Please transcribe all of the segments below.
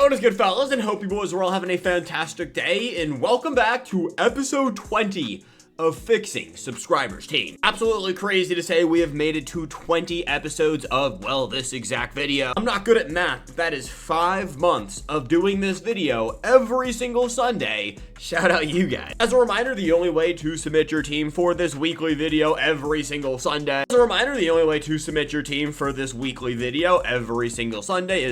What is good, fellas, and hope you boys are all having a fantastic day, and welcome back to episode 20 of Fixing Subscribers Team. Absolutely crazy to say we have made it to 20 episodes of, well, this exact video. I'm not good at math, but that is 5 months of doing this video every single Sunday. Shout out you guys. As a reminder, the only way to submit your team for this weekly video every single Sunday is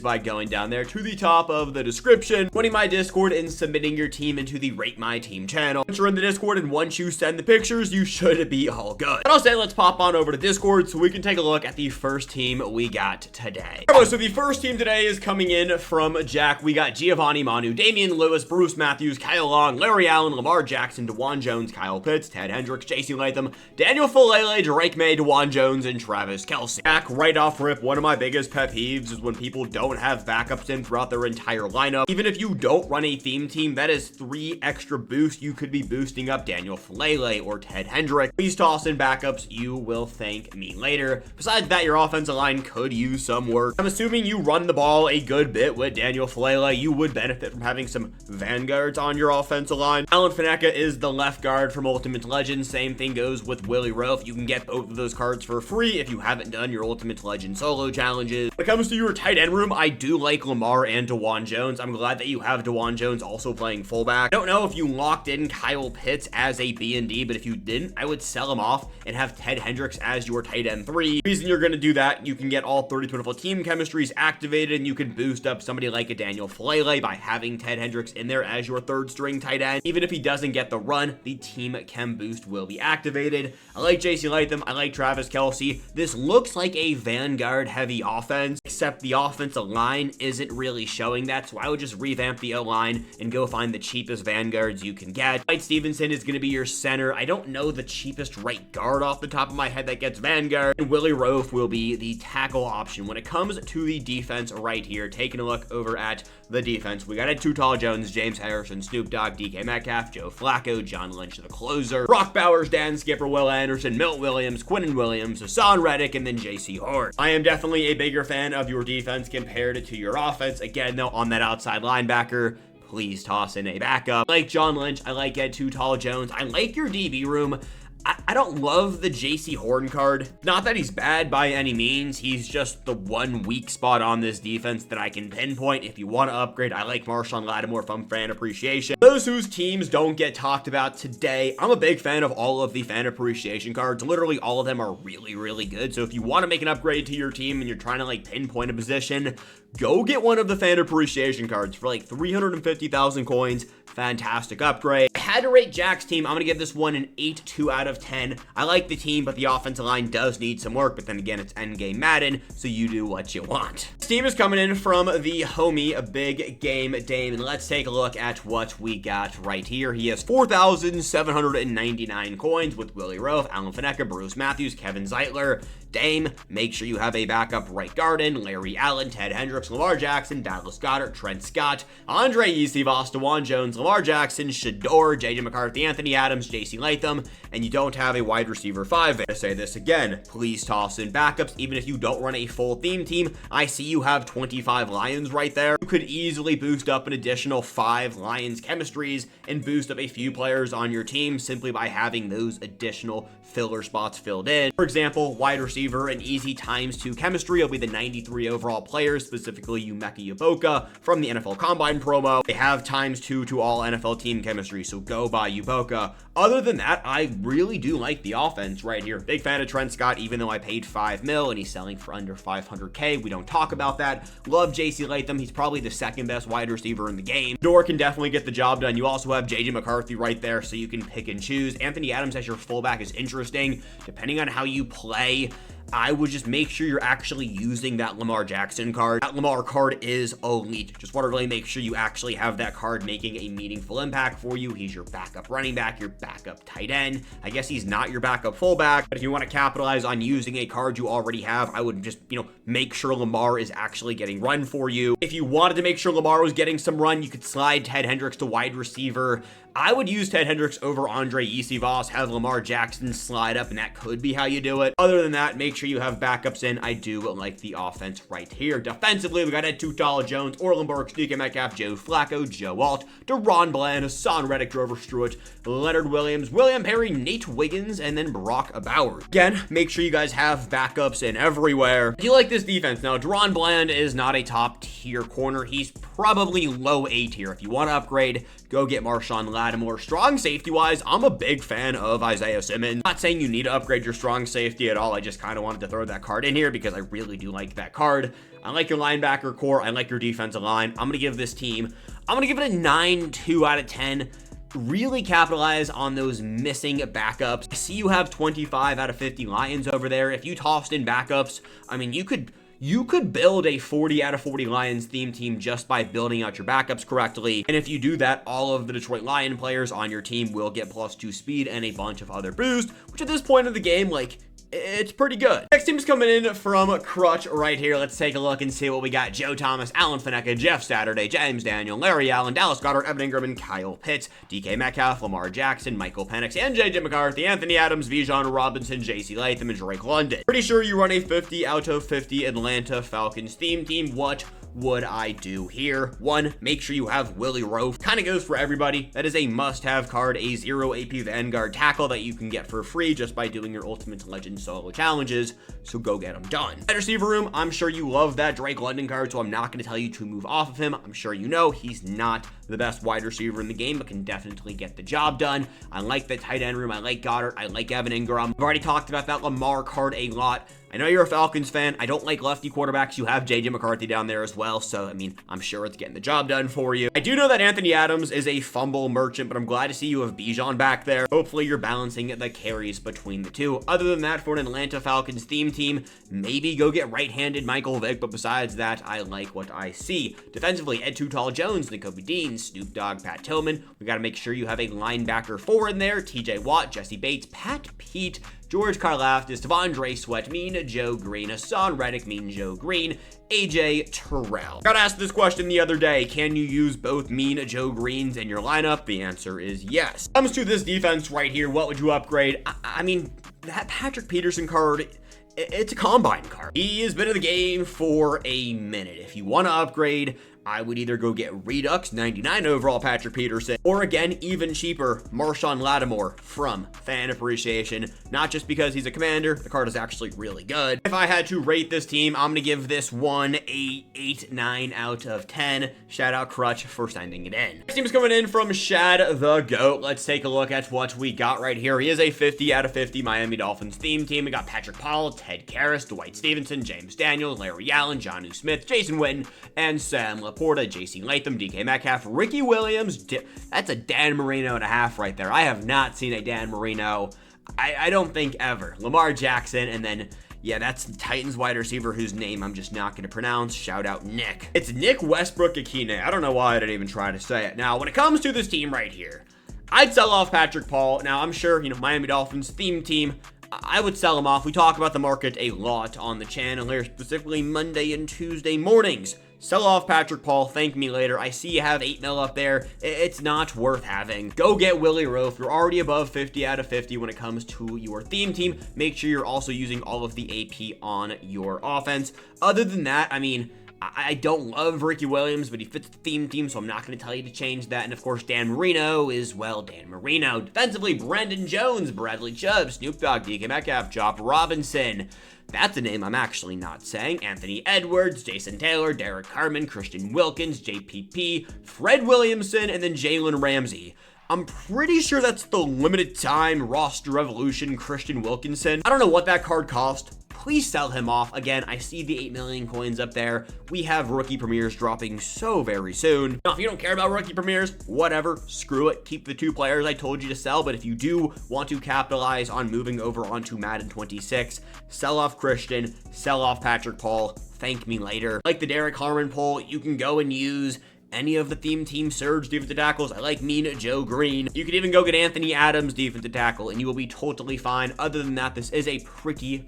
by going down there to the top of the description, joining my Discord, and submitting your team into the Rate My Team channel. Once you're in the Discord and once you send the pictures, you should be all good. And I'll say let's pop on over to Discord so we can take a look at the first team we got today. Alright, so the first team today is coming in from Jack. We got Giovanni, Manu, Damian Lewis, Bruce Matthews, Kyle Long, Larry Allen, Lamar Jackson, DeJuan Jones, Kyle Pitts, Ted Hendricks, JC Latham, Daniel Falele, Drake May, DeJuan Jones, and Travis Kelce. Jack, right off rip, one of my biggest pet peeves is when people don't have backups in throughout their entire lineup. Even if you don't run a theme team, that is 3 extra boosts you could be boosting up Daniel Falele or Ted Hendricks. Please toss in backups. You will thank me later. Besides that, your offensive line could use some work. I'm assuming you run the ball a good bit with Daniel Falele. You would benefit from having some vanguards on your offensive line. Alan Faneka is the left guard from Ultimate Legends. Same thing goes with Willie Roaf. You can get both of those cards for free if you haven't done your Ultimate Legend solo challenges. When it comes to your tight end room, I do like Lamar and DeJuan Jones. I'm glad that you have DeJuan Jones also playing fullback. I don't know if you locked in Kyle Pitts as a B&D, but if you didn't, I would sell him off and have Ted Hendricks as your tight end 3. The reason you're going to do that, you can get all 32 NFL team chemistries activated, and you can boost up somebody like a Daniel Falele by having Ted Hendricks in there as your 3rd string tight end. Even if he doesn't get the run, the team chem boost will be activated. I like JC Latham. I like Travis Kelce. This looks like a Vanguard heavy offense, except the offensive line isn't really showing that, so I would just revamp the O-line and go find the cheapest Vanguards you can get. White Stevenson is going to be your center. I don't know the cheapest right guard off the top of my head that gets Vanguard, and Willie Roaf will be the tackle option. When it comes to the defense right here, taking a look over at the defense, we got a Too Tall Jones, James Harrison, Snoop Dogg, DK Metcalf, Joe Flacco, John Lynch the closer, Brock Bowers, Dan Skipper, Will Anderson, Milt Williams, Quinnen Williams, Hassan Reddick, and then JC Horn. I am definitely a bigger fan of your defense compared to your offense. Again, though, on that outside linebacker, please toss in a backup. I like John Lynch. I like Ed Too Tall Jones. I like your DB room. I don't love the JC Horn card. Not that he's bad by any means. He's just the one weak spot on this defense that I can pinpoint. If you want to upgrade, I like Marshawn Lattimore from Fan Appreciation. Those whose teams don't get talked about today, I'm a big fan of all of the Fan Appreciation cards. Literally all of them are really, really good. So if you want to make an upgrade to your team and you're trying to like pinpoint a position, go get one of the Fan Appreciation cards for like 350,000 coins. Fantastic upgrade. I had to rate Jack's team. I'm going to give this one an 8.2 out of 10. I like the team, but the offensive line does need some work. But then again, it's endgame Madden, so you do what you want. This team is coming in from the homie, a Big Game Dame. And let's take a look at what we got right here. He has 4,799 coins with Willie Roaf, Alan Faneka, Bruce Matthews, Kevin Zeitler. Dame, make sure you have a backup right guard in Larry Allen, Ted Hendricks, Lamar Jackson, Dallas Goedert, Trent Scott, Andre Eastivos, DeJuan Jones, Lamar Jackson, Shador, JJ McCarthy, Anthony Adams, JC Latham, and you don't have a wide receiver 5. I say this again, please toss in backups. Even if you don't run a full theme team, I see you have 25 Lions right there. You could easily boost up an additional 5 Lions chemistries and boost up a few players on your team simply by having those additional filler spots filled in. For example, wide receiver, an easy ×2 chemistry will be the 93 overall players, specifically Umeka Iboka from the NFL Combine promo. They have ×2 to all NFL team chemistry, so go buy Iboka. Other than that, I really do like the offense right here. Big fan of Trent Scott, even though I paid $5 million and he's selling for under $500K. We don't talk about that. Love JC Latham. He's probably the 2nd best wide receiver in the game. Door can definitely get the job done. You also have JJ McCarthy right there, so you can pick and choose. Anthony Adams as your fullback is interesting. Depending on how you play, I would just make sure you're actually using that Lamar Jackson card. That Lamar card is elite. Just want to really make sure you actually have that card making a meaningful impact for you. He's your backup running back, your backup tight end. I guess he's not your backup fullback, but if you want to capitalize on using a card you already have, I would just, make sure Lamar is actually getting run for you. If you wanted to make sure Lamar was getting some run, you could slide Ted Hendricks to wide receiver. I would use Ted Hendricks over Andre Eastivos, have Lamar Jackson slide up, and that could be how you do it. Other than that, make make sure you have backups in. I do like the offense right here. Defensively, we got Ed Too Tall Jones, Orlin Burks, DK Metcalf, Joe Flacco, Joe Alt, Deron Bland, Hassan Reddick, Grover Stewart, Leonard Williams, William Perry, Nate Wiggins, and then Brock Bowers. Again, make sure you guys have backups in everywhere. I do like this defense. Now, Deron Bland is not a top tier corner. He's probably low A tier. If you want to upgrade, go get Marshawn Lattimore. Strong safety wise, I'm a big fan of Isaiah Simmons. Not saying you need to upgrade your strong safety at all. I just kind of wanted to throw that card in here because I really do like that card. I like your linebacker core. I like your defensive line. I'm going to give this team, I'm going to give it a 9.2 out of 10. Really capitalize on those missing backups. I see you have 25 out of 50 Lions over there. If you tossed in backups, I mean, you could build a 40 out of 40 Lions theme team just by building out your backups correctly. And if you do that, all of the Detroit Lion players on your team will get +2 speed and a bunch of other boost, which at this point of the game, like, it's pretty good. Next team's coming in from Crutch right here. Let's take a look and see what we got. Joe Thomas, Alan Faneca, Jeff Saturday, James Daniel, Larry Allen, Dallas Goedert, Evan Ingram, and Kyle Pitts, DK Metcalf, Lamar Jackson, Michael Penix, and JJ McCarthy, Anthony Adams, Bijan Robinson, JC Latham, and Drake London. Pretty sure you run a 50 out of 50 Atlanta Falcons theme team. What would I do here? One, make sure you have Willie Roaf. Kind of goes for everybody. That is a must-have card, a 0 AP Vanguard tackle that you can get for free just by doing your Ultimate Legend solo challenges, so go get them done. At receiver room, I'm sure you love that Drake London card, so I'm not going to tell you to move off of him. I'm sure you know he's not the best wide receiver in the game, but can definitely get the job done. I like the tight end room. I like Goddard. I like Evan Ingram. I've already talked about that Lamar card a lot. I know you're a Falcons fan. I don't like lefty quarterbacks. You have JJ McCarthy down there as well, so, I mean, I'm sure it's getting the job done for you. I do know that Anthony Adams is a fumble merchant, but I'm glad to see you have Bijan back there. Hopefully, you're balancing the carries between the two. Other than that, for an Atlanta Falcons theme team, maybe go get right-handed Michael Vick, but besides that, I like what I see. Defensively, Ed Too Tall Jones, Nakobe Dean, Snoop Dogg, Pat Tillman. We got to make sure you have a linebacker 4 in there, TJ Watt, Jesse Bates, Pat Pete, George Karlaftis, Devondre Sweat, Mean Joe Green, Hassan Reddick, Mean Joe Green, AJ Terrell. Got asked this question the other day. Can you use both Mean Joe Greens in your lineup? The answer is yes. Comes to this defense right here, what would you upgrade? I mean, that Patrick Peterson card, it's a combine card. He has been in the game for a minute. If you want to upgrade, I would either go get Redux, 99 overall Patrick Peterson, or again, even cheaper, Marshawn Lattimore from Fan Appreciation. Not just because he's a commander, the card is actually really good. If I had to rate this team, I'm going to give this one a 8.9 out of 10. Shout out Crutch for sending it in. This team's coming in from Shad the Goat. Let's take a look at what we got right here. He is a 50 out of 50 Miami Dolphins theme team. We got Patrick Paul, Ted Karras, Dwight Stevenson, James Daniels, Larry Allen, Jonnu Smith, Jason Witten, and Sam Laporta, JC Latham, DK Metcalf, Ricky Williams. That's a Dan Marino and a half right there. I have not seen a Dan Marino, I don't think ever. Lamar Jackson, and then, yeah, that's the Titans wide receiver whose name I'm just not going to pronounce. Shout out Nick. It's Nick Westbrook-Akine. I don't know why I didn't even try to say it. Now, when it comes to this team right here, I'd sell off Patrick Paul. Now, I'm sure, you know, Miami Dolphins theme team, I would sell him off. We talk about the market a lot on the channel here, specifically Monday and Tuesday mornings. Sell off Patrick Paul, thank me later. I see you have 8 mil up there. It's not worth having. Go get Willie Roaf. You're already above 50 out of 50 when it comes to your theme team. Make sure you're also using all of the AP on your offense. Other than that, I mean, I don't love Ricky Williams, but he fits the theme team, so I'm not going to tell you to change that. And of course, Dan Marino is, well, Dan Marino. Defensively, Brendan Jones, Bradley Chubb, Snoop Dogg, DK Metcalf, Job Robinson. That's a name I'm actually not saying. Anthony Edwards, Jason Taylor, Derek Carman, Christian Wilkins, JPP, Fred Williamson, and then Jalen Ramsey. I'm pretty sure that's the limited time roster revolution Christian Wilkinson. I don't know what that card cost. Please sell him off. Again, I see the 8 million coins up there. We have rookie premieres dropping so very soon. Now, if you don't care about rookie premieres, whatever, screw it. Keep the 2 players I told you to sell, but if you do want to capitalize on moving over onto Madden 26, sell off Christian, sell off Patrick Paul, thank me later. Like the Derek Harmon poll, you can go and use any of the theme team surge defensive tackles. I like Mean Joe Green. You could even go get Anthony Adams defensive tackle and you will be totally fine. Other than that, this is a pretty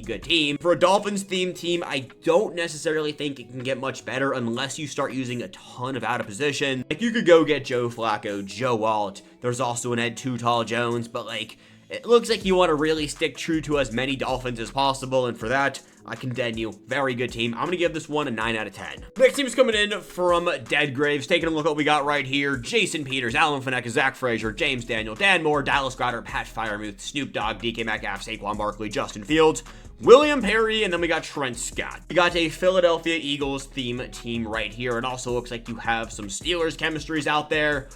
good team. For a Dolphins theme team, I don't necessarily think it can get much better unless you start using a ton of out of position. Like, you could go get Joe Flacco, Joe Alt. There's also an Ed Too Tall Jones, but like, it looks like you want to really stick true to as many Dolphins as possible, and for that, I condemn you. Very good team. I'm going to give this one a 9 out of 10. Next team's coming in from Dead Graves. Taking a look at what we got right here. Jason Peters, Alan Faneca, Zach Frazier, James Daniel, Dan Moore, Dallas Goddard, Pat Fryermuth, Snoop Dogg, DK Metcalf, Saquon Barkley, Justin Fields, William Perry, and then we got Trent Scott. We got a Philadelphia Eagles theme team right here. It also looks like you have some Steelers chemistries out there.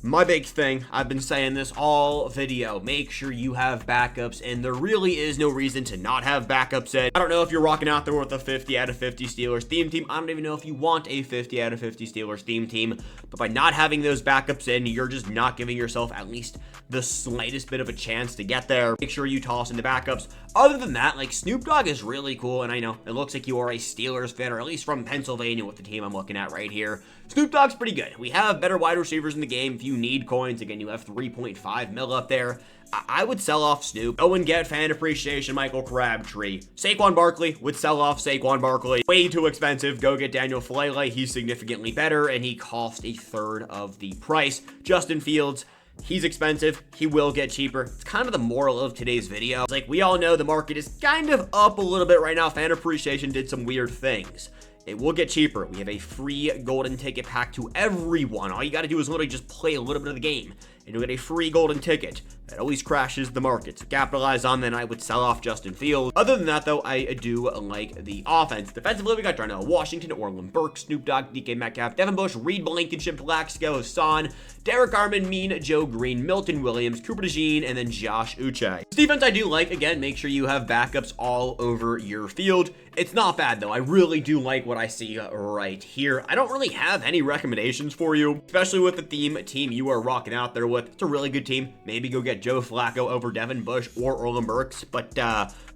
My big thing, I've been saying this all video, make sure you have backups, and there really is no reason to not have backups in. I don't know if you're rocking out there with a 50 out of 50 Steelers theme team. I don't even know if you want a 50 out of 50 Steelers theme team, but by not having those backups in, you're just not giving yourself at least the slightest bit of a chance to get there. Make sure you toss in the backups. Other than that, like, Snoop Dogg is really cool, and I know it looks like you are a Steelers fan, or at least from Pennsylvania with the team I'm looking at right here. Snoop Dogg's pretty good. We have better wide receivers in the game. If you need coins, again, you have 3.5 mil up there. I would sell off Snoop. Go and get fan appreciation Michael Crabtree. Saquon Barkley would sell off Saquon Barkley. Way too expensive. Go get Daniel Falele. He's significantly better, and he cost a third of the price. Justin Fields, he's expensive. He will get cheaper. It's kind of the moral of today's video. It's like, we all know the market is kind of up a little bit right now. Fan appreciation did some weird things. It will get cheaper. We have a free golden ticket pack to everyone. All you got to do is literally just play a little bit of the game, and you'll get a free golden ticket. That always crashes the market. So capitalize on that. I would sell off Justin Fields. Other than that, though, I do like the offense. Defensively, we got Darnell Washington, Orlin Burke, Snoop Dogg, DK Metcalf, Devin Bush, Reed Blankenship, Plaxico, Hassan, Derek Armand, Mean, Joe Green, Milton Williams, Cooper DeJean, and then Josh Uche. This defense I do like. Again, make sure you have backups all over your field. It's not bad, though. I really do like what I see right here. I don't really have any recommendations for you, especially with the theme team you are rocking out there with. It's a really good team. Maybe go get Joe Flacco over Devin Bush or Orlin Burks, but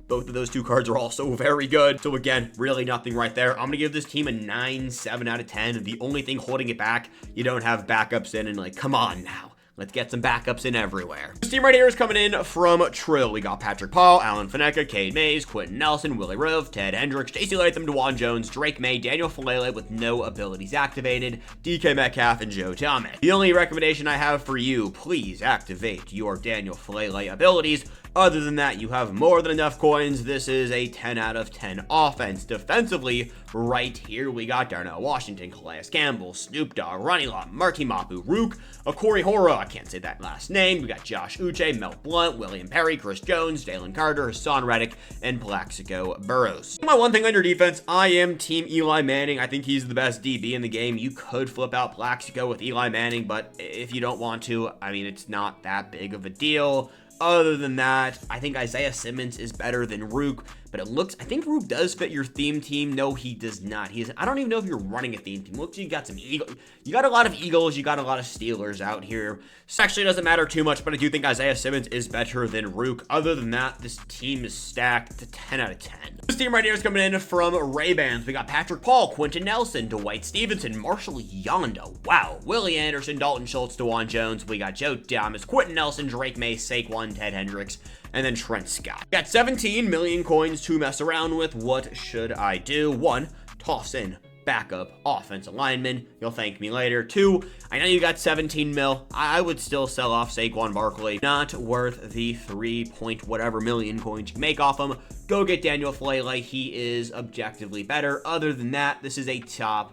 both of those two cards are also very good. So again, really nothing right there. I'm gonna give this team a 9.7 out of 10. The only thing holding it back, you don't have backups in, and like, come on now. Let's get some backups in everywhere. This team right here is coming in from Trill. We got Patrick Paul, Alan Faneca, Cade Mays, Quentin Nelson, Willie Rove, Ted Hendricks, JC Latham, DeJuan Jones, Drake May, Daniel Falele with no abilities activated, DK Metcalf, and Joe Thomas. The only recommendation I have for you, please activate your Daniel Falele abilities. Other than that, you have more than enough coins. This is a 10 out of 10 offense. Defensively, right here, we got Darnell Washington, Calais Campbell, Snoop Dogg, Ronnie Lott, Marky Mapu, Rook, Corey Horo, I can't say that last name. We got Josh Uche, Mel Blunt, William Perry, Chris Jones, Dalen Carter, Hassan Reddick, and Plaxico Burrows. My one thing on your defense, I am team Eli Manning. I think he's the best DB in the game. You could flip out Plaxico with Eli Manning, but if you don't want to, I mean, it's not that big of a deal. Other than that, I think Isaiah Simmons is better than Rook, but it looks, I think Rook does fit your theme team. No, he does not. I don't even know if you're running a theme team. Looks like you got some Eagles. You got a lot of Eagles. You got a lot of Steelers out here. This actually doesn't matter too much, but I do think Isaiah Simmons is better than Rook. Other than that, this team is stacked. It's a 10 out of 10. This team right here is coming in from Raybands. We got Patrick Paul, Quentin Nelson, Dwight Stevenson, Marshall Yonda. Wow. Willie Anderson, Dalton Schultz, DeJuan Jones. We got Joe Thomas, Quentin Nelson, Drake May, Saquon, Ted Hendricks, and then Trent Scott. Got 17 million coins to mess around with. What should I do? 1, toss in backup offensive lineman. You'll thank me later. 2, I know you got 17 mil. I would still sell off Saquon Barkley. Not worth the 3 point whatever million coins you can make off him. Go get Daniel Falele. He is objectively better. Other than that, this is a top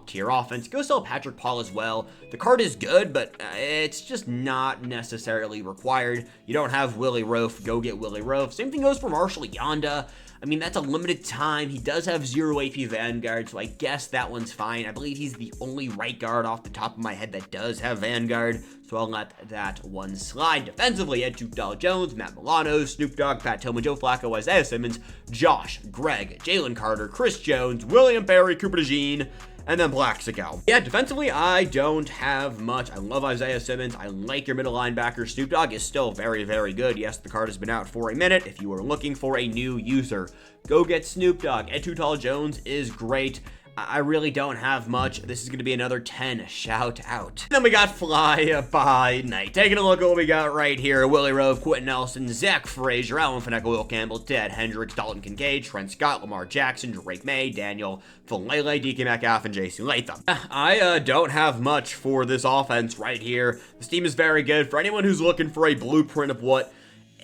tier offense. Go sell Patrick Paul as well. The card is good, but it's just not necessarily required. You don't have Willie Rofe. Go get Willie Rofe. Same thing goes for Marshall Yonda. I mean, that's a limited time. He does have 0 AP Vanguard, so I guess that one's fine. I believe he's the only right guard off the top of my head that does have Vanguard, so I'll let that one slide. Defensively, Ed Donald Jones, Matt Milano, Snoop Dogg, Pat Tillman, Joe Flacco, Isaiah Simmons, Josh, Greg, Jalen Carter, Chris Jones, William Perry, Cooper DeJean, and then Plaxico. Yeah, defensively, I don't have much. I love Isaiah Simmons. I like your middle linebacker. Snoop Dogg is still very, very good. Yes, the card has been out for a minute. If you are looking for a new user, go get Snoop Dogg. Ed Jones is great. I really don't have much. This is going to be another 10. Shout out. Then we got Fly By Night. Taking a look at what we got right here. Willie Rove, Quentin Nelson, Zach Frazier, Alan Faneca, Will Campbell, Ted Hendricks, Dalton Kincaid, Trent Scott, Lamar Jackson, Drake May, Daniel Falele, DK Metcalf, and JC Latham. I don't have much for this offense right here. This team is very good. For anyone who's looking for a blueprint of what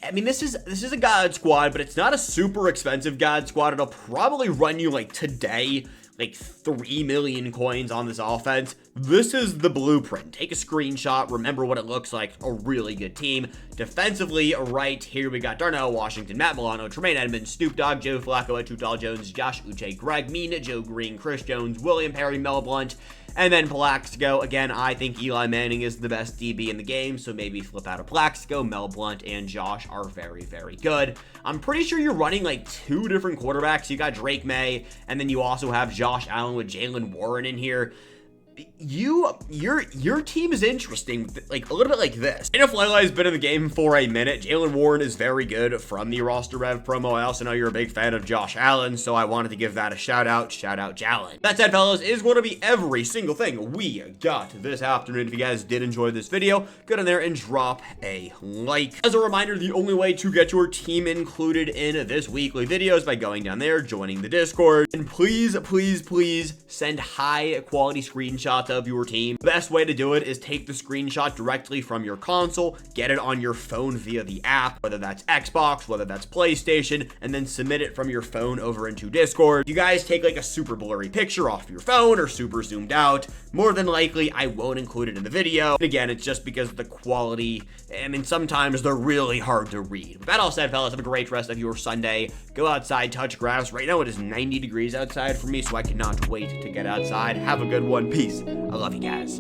I mean, this is a God Squad, but it's not a super expensive God Squad. It'll probably run you, like, today, like 3 million coins on this offense. This is the blueprint. Take a screenshot, remember what it looks like. A really good team. Defensively, right here we got Darnell Washington, Matt Milano, Tremaine Edmonds, Snoop Dogg, Joe Flacco, Tutal Jones, Josh Uche, Greg Mean, Joe Green, Chris Jones, William Perry, Mel Blount, and then Plaxico. Again, I think Eli Manning is the best DB in the game, so maybe flip out of Plaxico. Mel Blount and Josh are very, very good. I'm pretty sure you're running like 2 different quarterbacks. You got Drake May, and then you also have Josh Allen with Jalen Warren in here. Your team is interesting, like a little bit like this. Dana Flella has been in the game for a minute. Jalen Warren is very good from the roster rev promo. I also know you're a big fan of Josh Allen, so I wanted to give that a shout out Jalen. That said, fellas, is going to be every single thing we got this afternoon. If you guys did enjoy this video, go down there and drop a like. As a reminder, the only way to get your team included in this weekly video is by going down there, joining the Discord, and please send high quality screenshots of your team. The best way to do it is take the screenshot directly from your console, get it on your phone via the app, whether that's Xbox, whether that's PlayStation, and then submit it from your phone over into Discord. You guys take like a super blurry picture off your phone or super zoomed out. More than likely, I won't include it in the video. Again, it's just because of the quality. I mean, sometimes they're really hard to read. With that all said, fellas, have a great rest of your Sunday. Go outside, touch grass. Right now, it is 90 degrees outside for me, so I cannot wait to get outside. Have a good one. Peace. I love you guys.